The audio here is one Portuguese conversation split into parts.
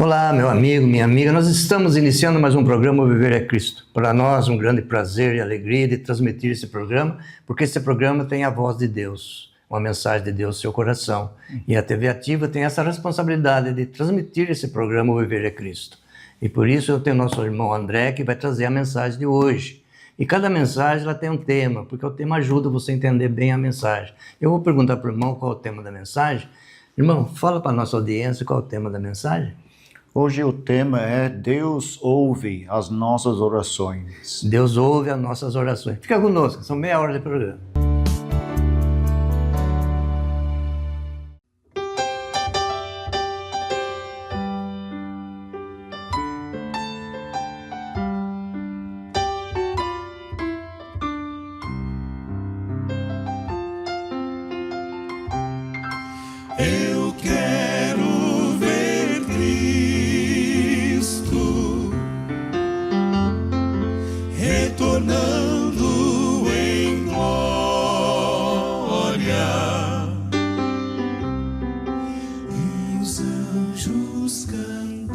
Olá, meu amigo, minha amiga. Nós estamos iniciando mais um programa, O Viver é Cristo. Para nós, um grande prazer e alegria de transmitir esse programa, porque esse programa tem a voz de Deus, uma mensagem de Deus no seu coração. E a TV Ativa tem essa responsabilidade de transmitir esse programa, O Viver é Cristo. E por isso eu tenho nosso irmão André, que vai trazer a mensagem de hoje. E cada mensagem ela tem um tema, porque o tema ajuda você a entender bem a mensagem. Eu vou perguntar para o irmão qual é o tema da mensagem. Irmão, fala para a nossa audiência qual é o tema da mensagem. Hoje o tema é Deus ouve as nossas orações. Deus ouve as nossas orações. Fica conosco, são meia hora de programa. Eu quero ver Cristo retornando em glória e os anjos cantando,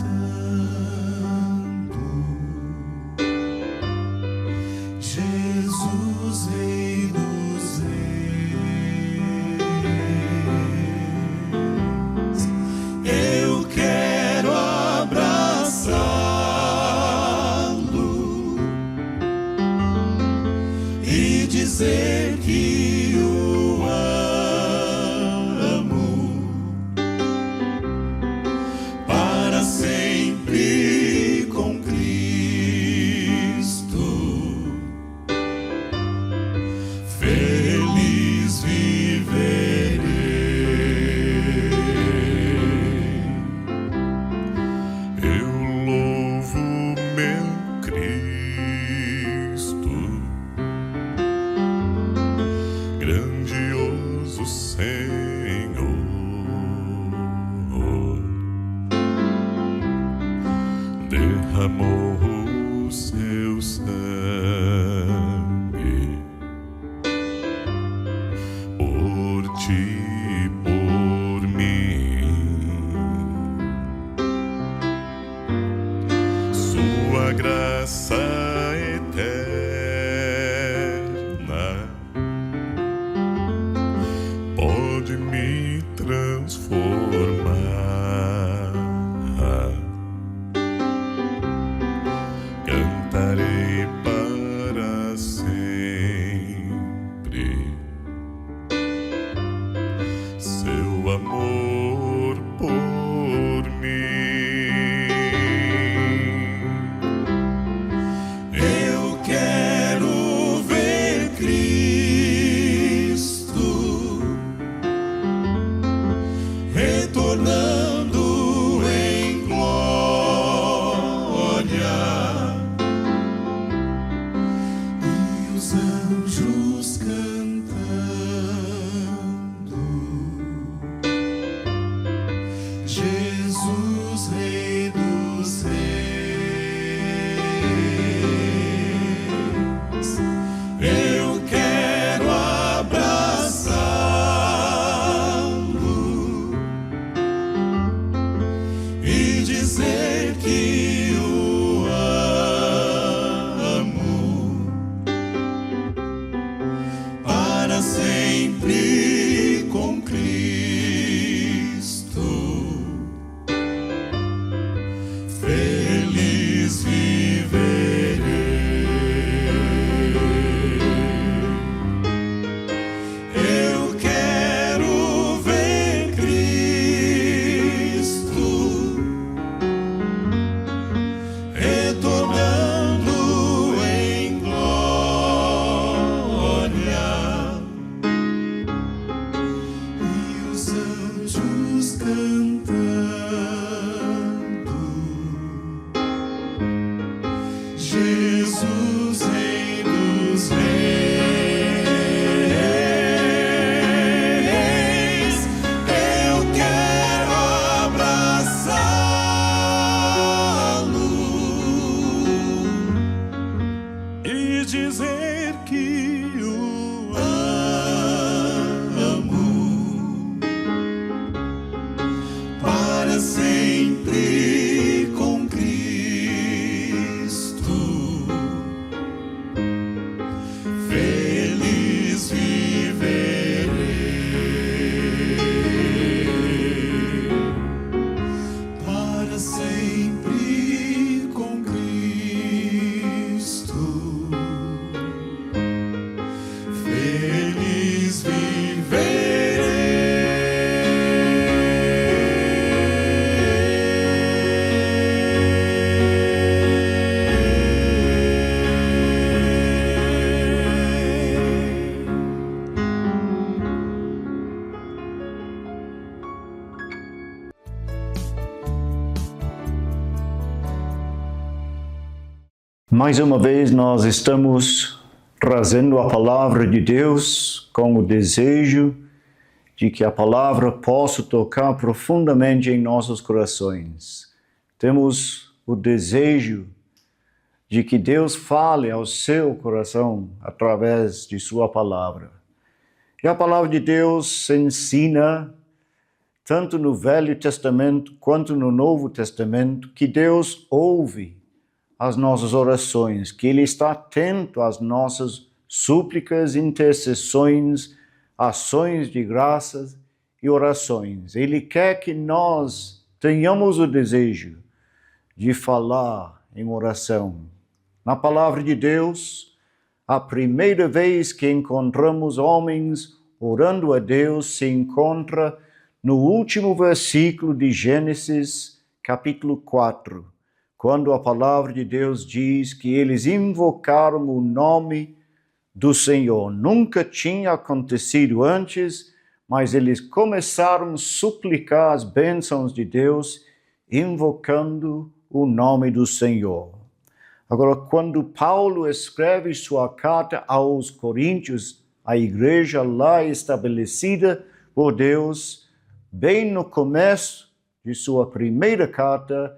Jesus Rei dos Reis. Eu quero abraçá-lo e dizer que o amo para sempre com Cristo. Feliz viverei. Eu louvo meu Cristo, grandioso Senhor, derramou o seu sangue por ti e por mim. Sua graça eterna pode me transformar. Cantarei para sempre seu amor por mim. Eu quero ver Cristo retornando em glória e os anjos cantando, Jesus Rei dos Reis. Eu quero abraçá-lo e dizer que o amo para sempre com Cristo. Feliz Mais uma vez nós estamos trazendo a palavra de Deus com o desejo de que a palavra possa tocar profundamente em nossos corações. Temos o desejo de que Deus fale ao seu coração através de sua palavra. E a palavra de Deus ensina, tanto no Velho Testamento quanto no Novo Testamento, que Deus ouve as nossas orações, que Ele está atento às nossas súplicas, intercessões, ações de graças e orações. Ele quer que nós tenhamos o desejo de falar em oração. Na palavra de Deus, a primeira vez que encontramos homens orando a Deus se encontra no último versículo de Gênesis, capítulo 4, quando a palavra de Deus diz que eles invocaram o nome do Senhor. Nunca tinha acontecido antes, mas eles começaram a suplicar as bênçãos de Deus, invocando o nome do Senhor. Agora, quando Paulo escreve sua carta aos Coríntios, a igreja lá estabelecida por Deus, bem no começo de sua primeira carta,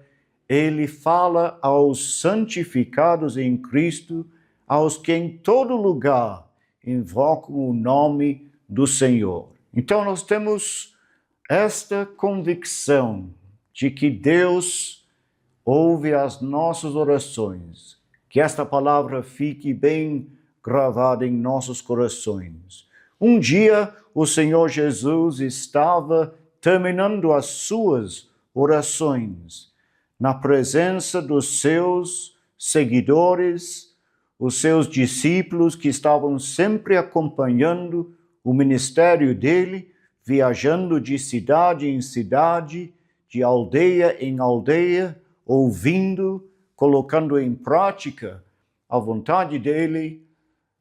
ele fala aos santificados em Cristo, aos que em todo lugar invocam o nome do Senhor. Então nós temos esta convicção de que Deus ouve as nossas orações, que esta palavra fique bem gravada em nossos corações. Um dia o Senhor Jesus estava terminando as suas orações na presença dos seus seguidores, os seus discípulos que estavam sempre acompanhando o ministério dele, viajando de cidade em cidade, de aldeia em aldeia, ouvindo, colocando em prática a vontade dele.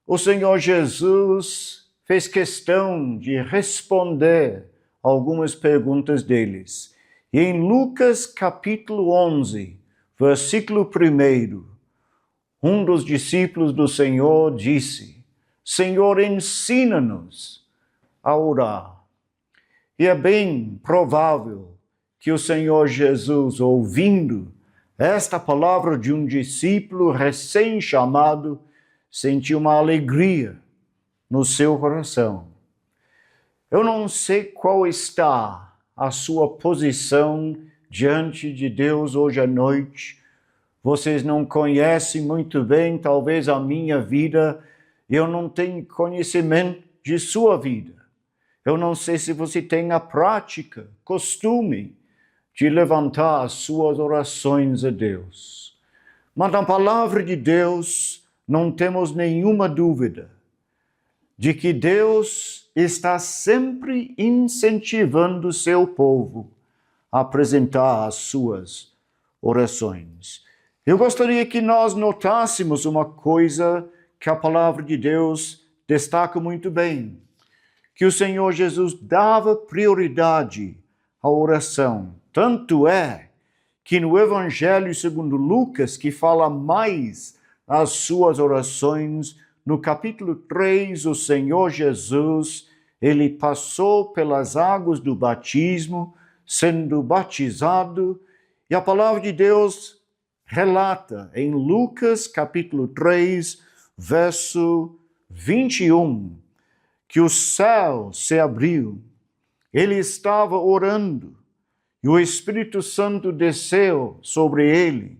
O Senhor Jesus fez questão de responder algumas perguntas deles. E em Lucas capítulo 11, versículo 1, um dos discípulos do Senhor disse: Senhor, ensina-nos a orar. E é bem provável que o Senhor Jesus, ouvindo esta palavra de um discípulo recém-chamado, sentiu uma alegria no seu coração. Eu não sei qual está a sua posição diante de Deus hoje à noite. Vocês não conhecem muito bem, talvez, a minha vida. Eu não tenho conhecimento de sua vida. Eu não sei se você tem a prática, costume de levantar as suas orações a Deus. Mas na palavra de Deus não temos nenhuma dúvida de que Deus está sempre incentivando o seu povo a apresentar as suas orações. Eu gostaria que nós notássemos uma coisa que a palavra de Deus destaca muito bem, que o Senhor Jesus dava prioridade à oração. Tanto é que no Evangelho segundo Lucas, que fala mais as suas orações, no capítulo 3, o Senhor Jesus, ele passou pelas águas do batismo, sendo batizado, e a palavra de Deus relata em Lucas capítulo 3, verso 21, que o céu se abriu, ele estava orando, e o Espírito Santo desceu sobre ele,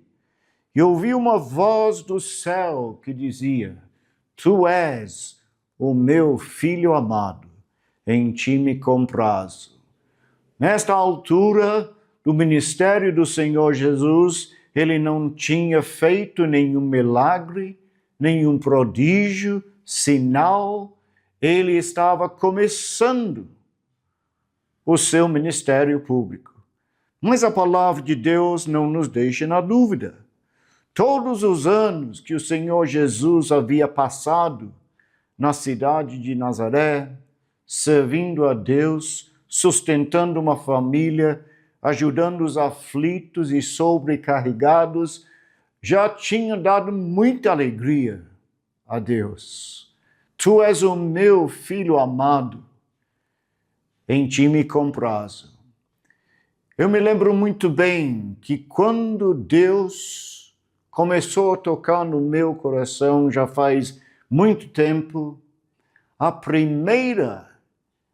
e ouviu uma voz do céu que dizia: Tu és o meu Filho amado, em ti me comprazo. Nesta altura do ministério do Senhor Jesus, ele não tinha feito nenhum milagre, nenhum prodígio, sinal. Ele estava começando o seu ministério público. Mas a palavra de Deus não nos deixa na dúvida. Todos os anos que o Senhor Jesus havia passado na cidade de Nazaré, servindo a Deus, sustentando uma família, ajudando os aflitos e sobrecarregados, já tinha dado muita alegria a Deus. Tu és o meu filho amado, em ti me comprazo. Eu me lembro muito bem que quando Deus começou a tocar no meu coração, já faz muito tempo, a primeira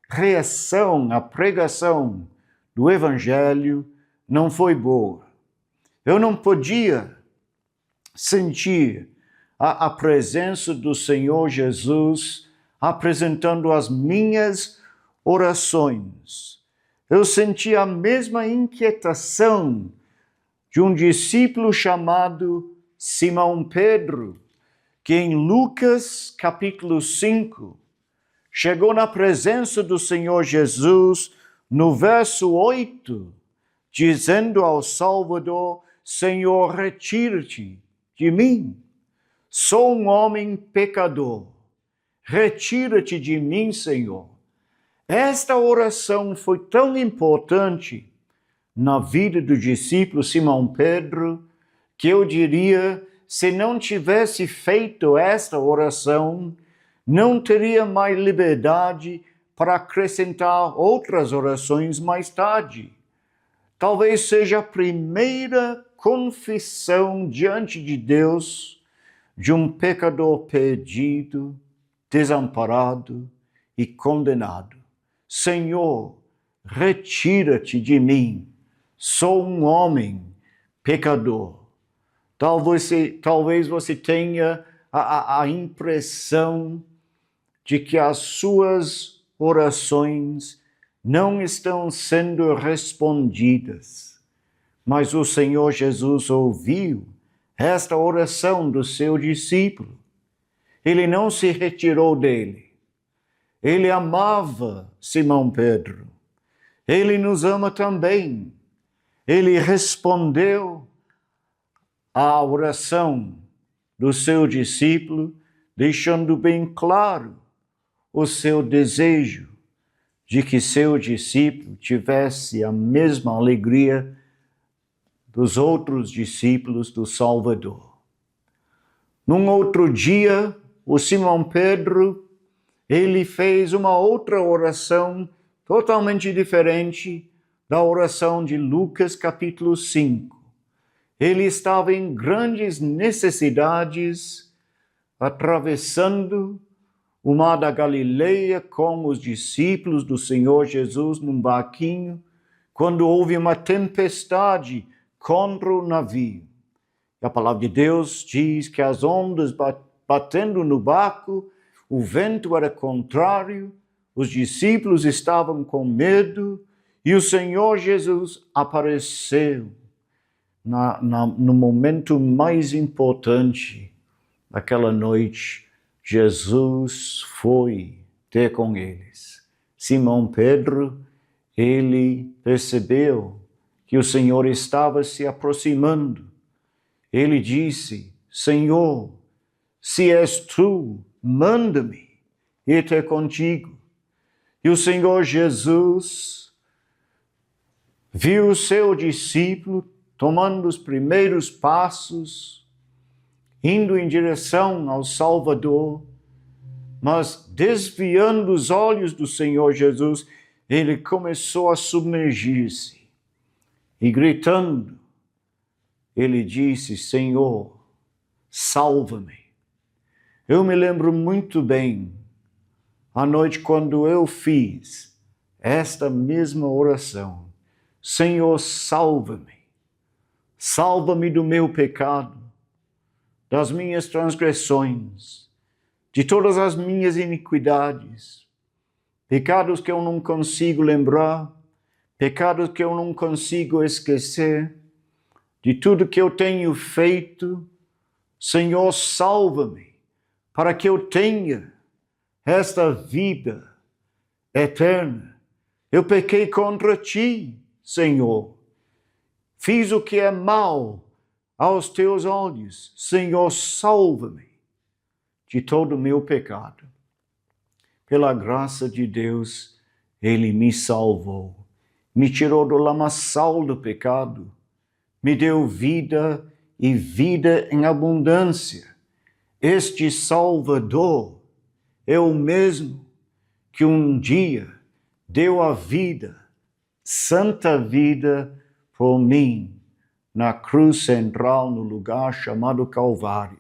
reação à pregação do Evangelho não foi boa. Eu não podia sentir a presença do Senhor Jesus apresentando as minhas orações. Eu senti a mesma inquietação de um discípulo chamado Simão Pedro, que em Lucas capítulo 5, chegou na presença do Senhor Jesus no verso 8, dizendo ao Salvador: Senhor, retira-te de mim. Sou um homem pecador. Retira-te de mim, Senhor. Esta oração foi tão importante na vida do discípulo Simão Pedro, que eu diria, se não tivesse feito esta oração, não teria mais liberdade para acrescentar outras orações mais tarde. Talvez seja a primeira confissão diante de Deus de um pecador perdido, desamparado e condenado. Senhor, retira-te de mim, sou um homem pecador. Talvez você tenha a impressão de que as suas orações não estão sendo respondidas. Mas o Senhor Jesus ouviu esta oração do seu discípulo. Ele não se retirou dele. Ele amava Simão Pedro. Ele nos ama também. Ele respondeu à oração do seu discípulo, deixando bem claro o seu desejo de que seu discípulo tivesse a mesma alegria dos outros discípulos do Salvador. Num outro dia, o Simão Pedro, ele fez uma outra oração totalmente diferente da oração de Lucas capítulo 5. Ele estava em grandes necessidades, atravessando o mar da Galileia com os discípulos do Senhor Jesus num barquinho, quando houve uma tempestade contra o navio. A palavra de Deus diz que as ondas batendo no barco, o vento era contrário, os discípulos estavam com medo e o Senhor Jesus apareceu no momento mais importante daquela noite. Jesus foi ter com eles. Simão Pedro, ele percebeu que o Senhor estava se aproximando. Ele disse: Senhor, se és tu, manda-me ir ter contigo. E o Senhor Jesus viu o seu discípulo tomando os primeiros passos, indo em direção ao Salvador, mas desviando os olhos do Senhor Jesus, ele começou a submergir-se. E gritando, ele disse: Senhor, salva-me. Eu me lembro muito bem, à noite quando eu fiz esta mesma oração: Senhor, salva-me. Salva-me do meu pecado, das minhas transgressões, de todas as minhas iniquidades, pecados que eu não consigo lembrar, pecados que eu não consigo esquecer, de tudo que eu tenho feito. Senhor, salva-me, para que eu tenha esta vida eterna. Eu pequei contra ti, Senhor. Fiz o que é mal aos teus olhos. Senhor, salva-me de todo o meu pecado. Pela graça de Deus, Ele me salvou. Me tirou do lamaçal do pecado. Me deu vida e vida em abundância. Este Salvador é o mesmo que um dia deu a vida, santa vida, por mim, na cruz central, no lugar chamado Calvário.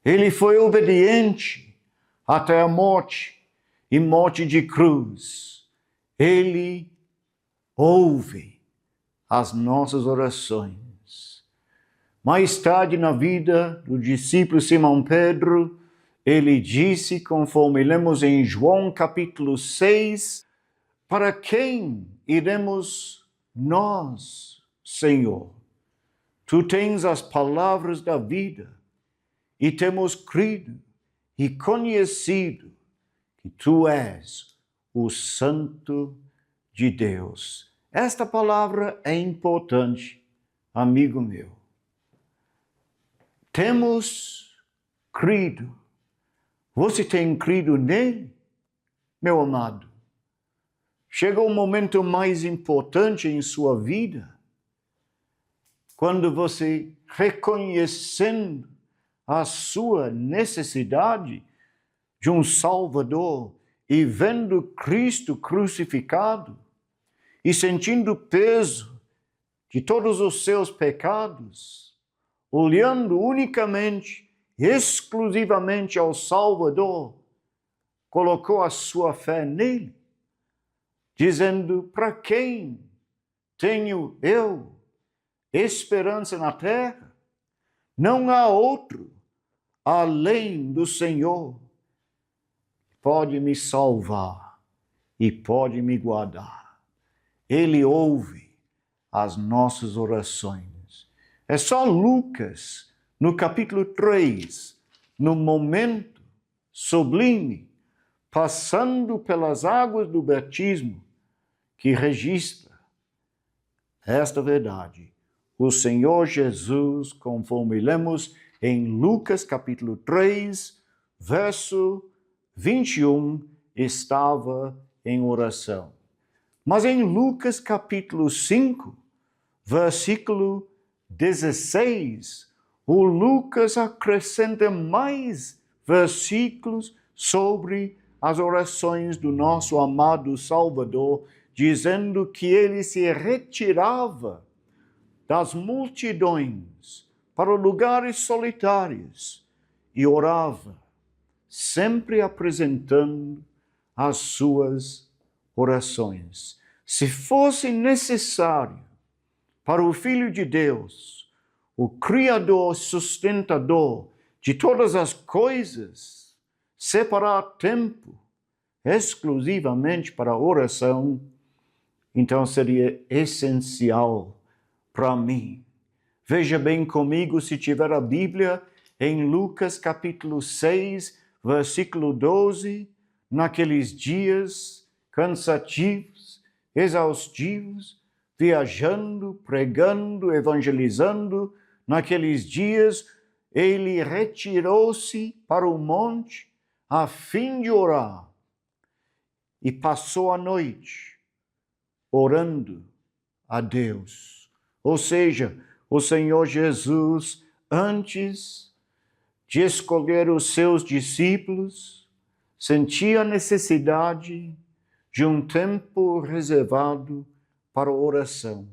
Ele foi obediente até a morte, e morte de cruz. Ele ouve as nossas orações. Mais tarde na vida do discípulo Simão Pedro, ele disse, conforme lemos em João capítulo 6, para quem iremos nós, Senhor? Tu tens as palavras da vida e temos crido e conhecido que tu és o Santo de Deus. Esta palavra é importante, amigo meu. Temos crido. Você tem crido nele, meu amado? Chega o momento mais importante em sua vida, quando você, reconhecendo a sua necessidade de um Salvador e vendo Cristo crucificado e sentindo o peso de todos os seus pecados, olhando unicamente, exclusivamente ao Salvador, colocou a sua fé nele, dizendo, para quem tenho eu esperança na terra? Não há outro além do Senhor. Pode me salvar e pode me guardar. Ele ouve as nossas orações. É só Lucas, no capítulo 3, no momento sublime, passando pelas águas do batismo, que registra esta verdade. O Senhor Jesus, conforme lemos em Lucas capítulo 3, verso 21, estava em oração. Mas em Lucas capítulo 5, versículo 16, o Lucas acrescenta mais versículos sobre as orações do nosso amado Salvador, dizendo que ele se retirava das multidões para lugares solitários e orava, sempre apresentando as suas orações. Se fosse necessário para o Filho de Deus, o Criador, sustentador de todas as coisas, separar tempo exclusivamente para a oração, então seria essencial para mim. Veja bem comigo, se tiver a Bíblia, em Lucas capítulo 6, versículo 12, naqueles dias cansativos, exaustivos, viajando, pregando, evangelizando, naqueles dias ele retirou-se para o monte a fim de orar e passou a noite orando a Deus. Ou seja, o Senhor Jesus, antes de escolher os seus discípulos, sentia a necessidade de um tempo reservado para a oração.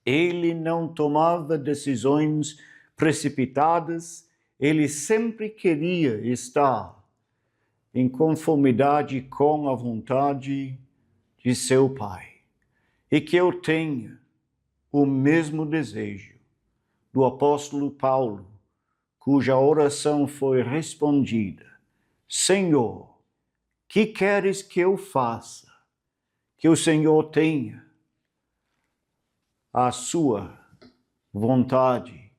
Ele não tomava decisões precipitadas, ele sempre queria estar em conformidade com a vontade de seu Pai. E que eu tenha o mesmo desejo do apóstolo Paulo, cuja oração foi respondida: Senhor, que queres que eu faça? Que o Senhor tenha a sua vontade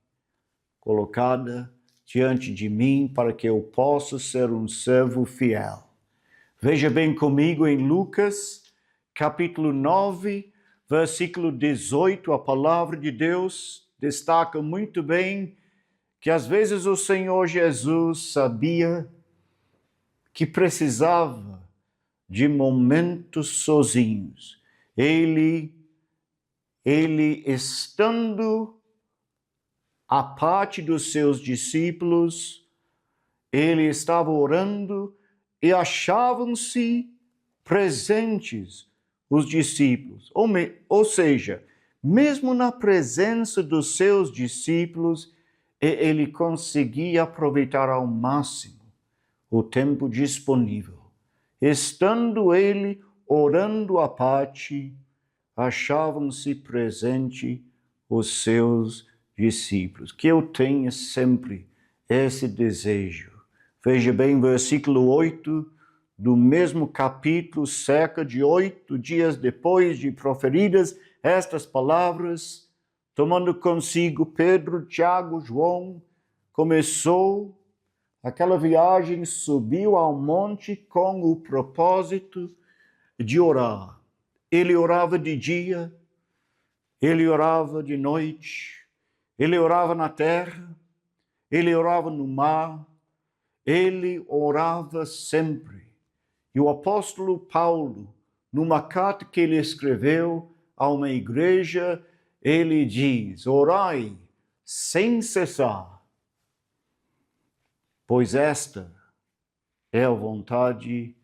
colocada diante de mim para que eu possa ser um servo fiel. Veja bem comigo em Lucas, capítulo 9, versículo 18, a palavra de Deus destaca muito bem que às vezes o Senhor Jesus sabia que precisava de momentos sozinhos. Ele estando a parte dos seus discípulos, ele estava orando e achavam-se presentes os discípulos. Ou seja, mesmo na presença dos seus discípulos, ele conseguia aproveitar ao máximo o tempo disponível. Estando ele orando à parte, achavam-se presentes os seus discípulos. Que eu tenha sempre esse desejo. Veja bem, versículo 8 do mesmo capítulo, cerca de 8 dias depois de proferidas estas palavras, tomando consigo Pedro, Tiago, João, começou aquela viagem, subiu ao monte com o propósito de orar. Ele orava de dia, ele orava de noite, ele orava na terra, ele orava no mar, ele orava sempre. E o apóstolo Paulo, numa carta que ele escreveu a uma igreja, ele diz: orai sem cessar, pois esta é a vontade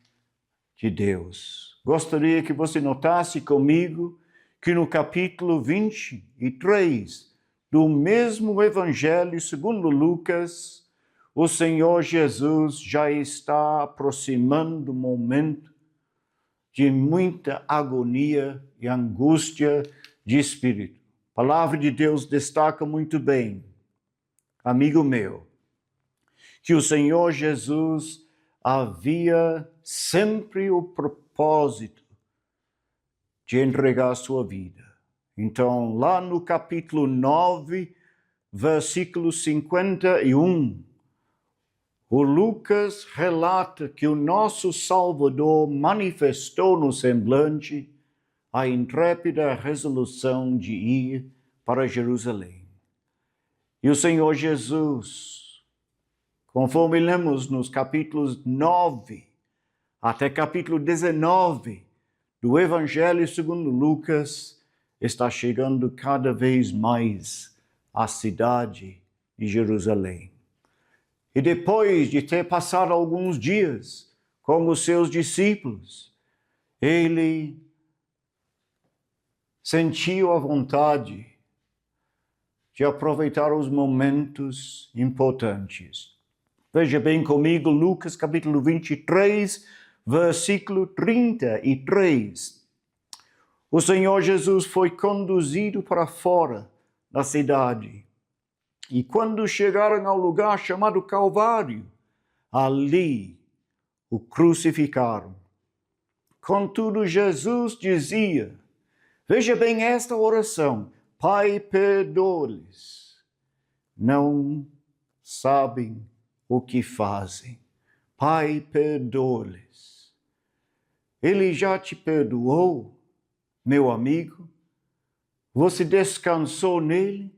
de Deus. Gostaria que você notasse comigo que no capítulo 23 do mesmo Evangelho segundo Lucas, o Senhor Jesus já está aproximando o momento de muita agonia e angústia de espírito. A palavra de Deus destaca muito bem, amigo meu, que o Senhor Jesus havia sempre o propósito de entregar a sua vida. Então, lá no capítulo 9, versículo 51, o Lucas relata que o nosso Salvador manifestou no semblante a intrépida resolução de ir para Jerusalém. E o Senhor Jesus, conforme lemos nos capítulos 9 até capítulo 19 do Evangelho segundo Lucas, está chegando cada vez mais à cidade de Jerusalém. E depois de ter passado alguns dias com os seus discípulos, ele sentiu a vontade de aproveitar os momentos importantes. Veja bem comigo Lucas capítulo 23, versículo 33. O Senhor Jesus foi conduzido para fora da cidade. E quando chegaram ao lugar chamado Calvário, ali o crucificaram. Contudo, Jesus dizia, veja bem esta oração: Pai, perdoa-lhes, não sabem o que fazem. Pai, perdoa-lhes. Ele já te perdoou, meu amigo? Você descansou nele?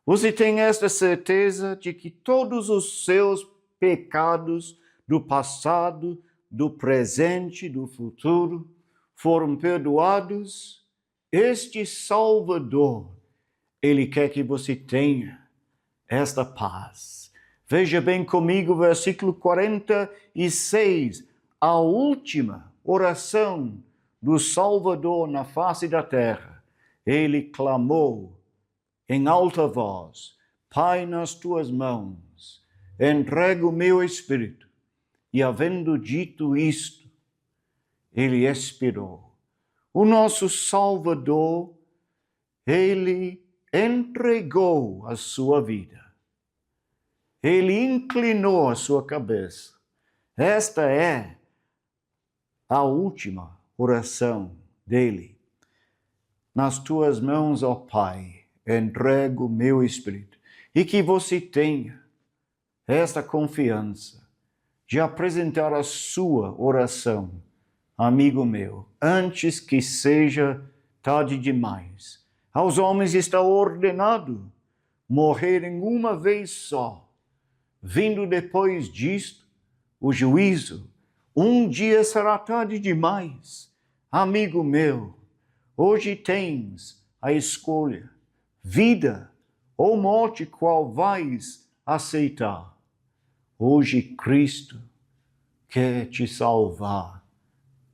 Você tem esta certeza de que todos os seus pecados do passado, do presente, do futuro foram perdoados? Este Salvador, ele quer que você tenha esta paz. Veja bem comigo, versículo 46, a última oração do Salvador na face da terra. Ele clamou em alta voz: Pai, nas tuas mãos entrego o meu espírito. E havendo dito isto, ele expirou. O nosso Salvador, ele entregou a sua vida. Ele inclinou a sua cabeça. Esta é a última oração dele. Nas tuas mãos, ó Pai, entrego o meu espírito. E que você tenha esta confiança de apresentar a sua oração, amigo meu, antes que seja tarde demais. Aos homens está ordenado morrerem uma vez só. Vindo depois disto, o juízo, um dia será tarde demais. Amigo meu, hoje tens a escolha, vida ou morte qual vais aceitar? Hoje Cristo quer te salvar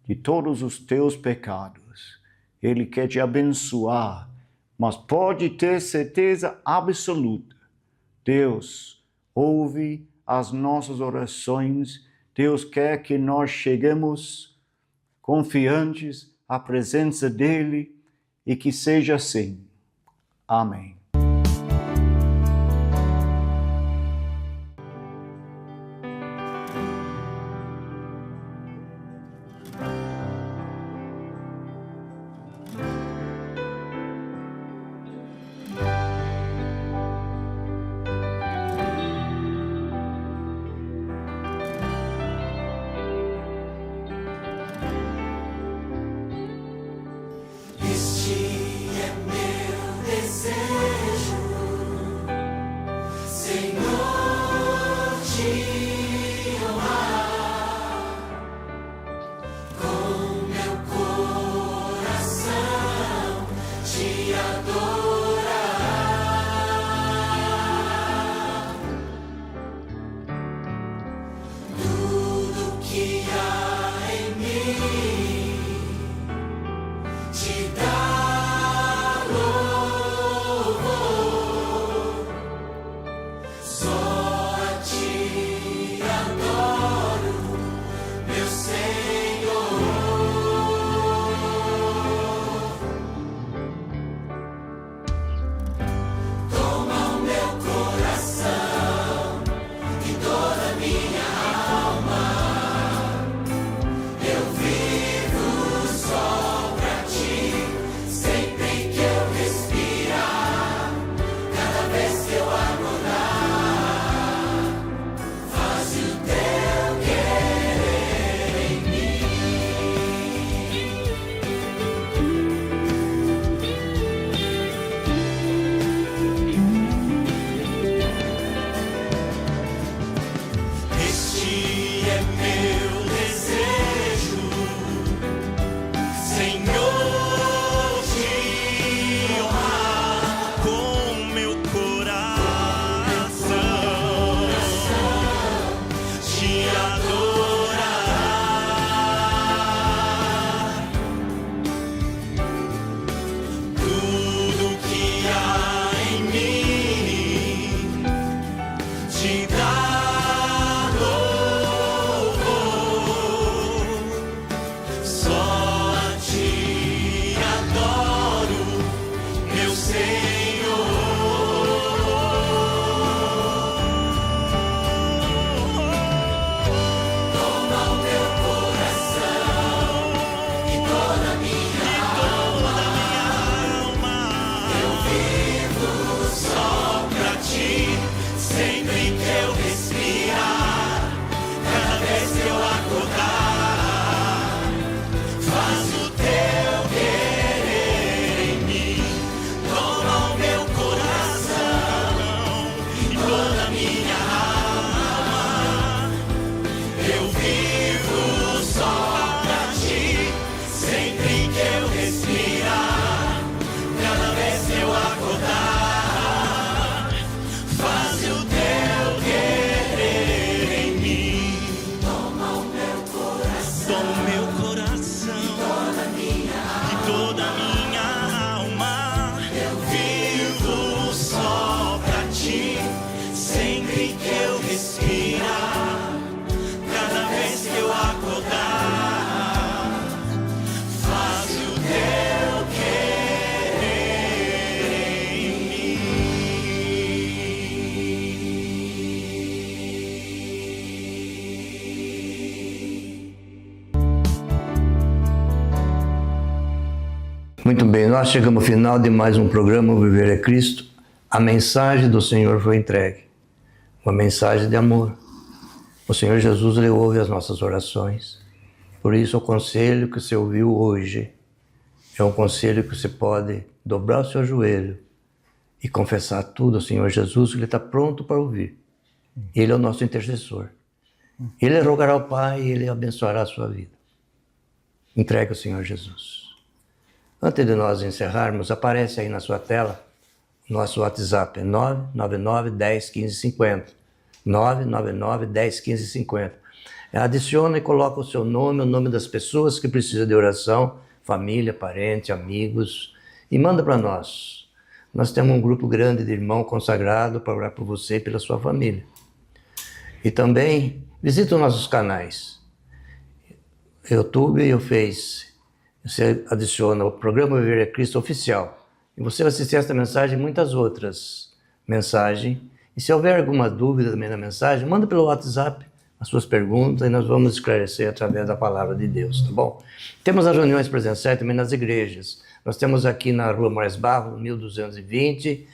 de todos os teus pecados. Ele quer te abençoar, mas pode ter certeza absoluta. Deus ouve as nossas orações. Deus quer que nós cheguemos confiantes à presença dele e que seja assim. Amém. Muito bem, nós chegamos ao final de mais um programa, O Viver é Cristo. A mensagem do Senhor foi entregue, uma mensagem de amor. O Senhor Jesus, Ele ouve as nossas orações. Por isso, o conselho que você ouviu hoje é um conselho que você pode dobrar o seu joelho e confessar tudo ao Senhor Jesus, que Ele está pronto para ouvir. Ele é o nosso intercessor. Ele rogará ao Pai e Ele abençoará a sua vida. Entregue ao Senhor Jesus. Antes de nós encerrarmos, aparece aí na sua tela Nosso WhatsApp é 999 10 15 50. 999 10 15 50. Adiciona e coloca o seu nome, o nome das pessoas que precisam de oração, família, parente, amigos, e manda para nós. Nós temos um grupo grande de irmãos consagrados para orar por você e pela sua família. E também visita os nossos canais, YouTube e o Face. Você adiciona o programa Viver é Cristo Oficial. E você vai assistir esta mensagem e muitas outras mensagens. E se houver alguma dúvida também na mensagem, manda pelo WhatsApp as suas perguntas e nós vamos esclarecer através da palavra de Deus, tá bom? Temos as reuniões presenciais também nas igrejas. Nós temos aqui na Rua Moraes Barro, 1220,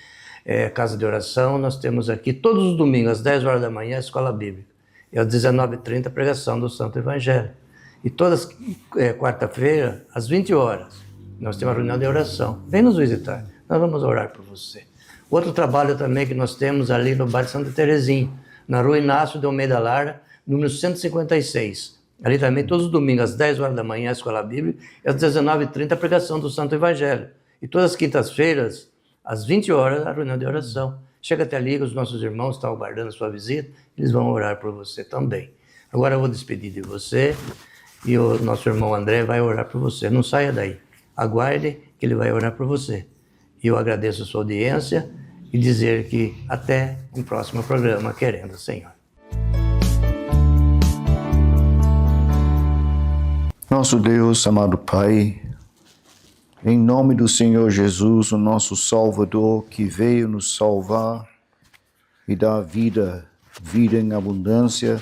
Casa de Oração. Nós temos aqui todos os domingos, às 10 horas da manhã, a Escola Bíblica. E às 19h30, a pregação do Santo Evangelho. E todas quarta-feira, às 20 horas, nós temos a reunião de oração. Vem nos visitar, nós vamos orar por você. Outro trabalho também que nós temos ali no bairro Santa Terezinha, na Rua Inácio de Almeida Lara, número 156. Ali também, todos os domingos, às 10 horas da manhã, a Escola Bíblica, e às 19h30, a pregação do Santo Evangelho. E todas as quintas-feiras, às 20 horas, a reunião de oração. Chega até ali, os nossos irmãos estão aguardando a sua visita, eles vão orar por você também. Agora eu vou despedir de você e o nosso irmão André vai orar por você. Não saia daí, aguarde que ele vai orar por você. E eu agradeço a sua audiência e dizer que até um próximo programa, querendo o Senhor. Nosso Deus, amado Pai, em nome do Senhor Jesus, o nosso Salvador, que veio nos salvar e dar vida em abundância,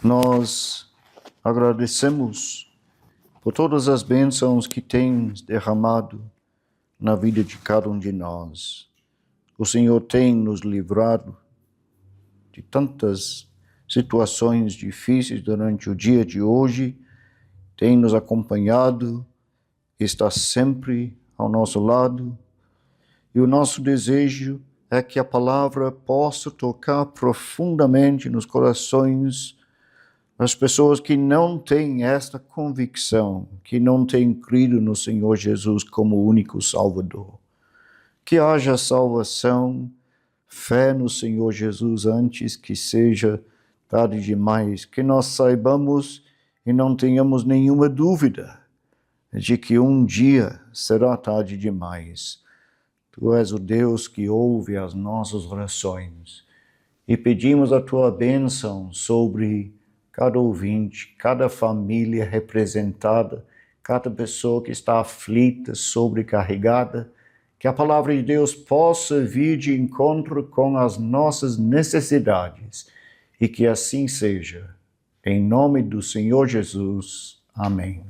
nós agradecemos por todas as bênçãos que tens derramado na vida de cada um de nós. O Senhor tem nos livrado de tantas situações difíceis durante o dia de hoje, tem nos acompanhado, está sempre ao nosso lado, e o nosso desejo é que a palavra possa tocar profundamente nos corações das pessoas que não têm esta convicção, que não têm crido no Senhor Jesus como o único Salvador. Que haja salvação, fé no Senhor Jesus antes que seja tarde demais, que nós saibamos e não tenhamos nenhuma dúvida de que um dia será tarde demais. Tu és o Deus que ouve as nossas orações e pedimos a tua bênção sobre cada ouvinte, cada família representada, cada pessoa que está aflita, sobrecarregada, que a palavra de Deus possa vir de encontro com as nossas necessidades e que assim seja. Em nome do Senhor Jesus. Amém.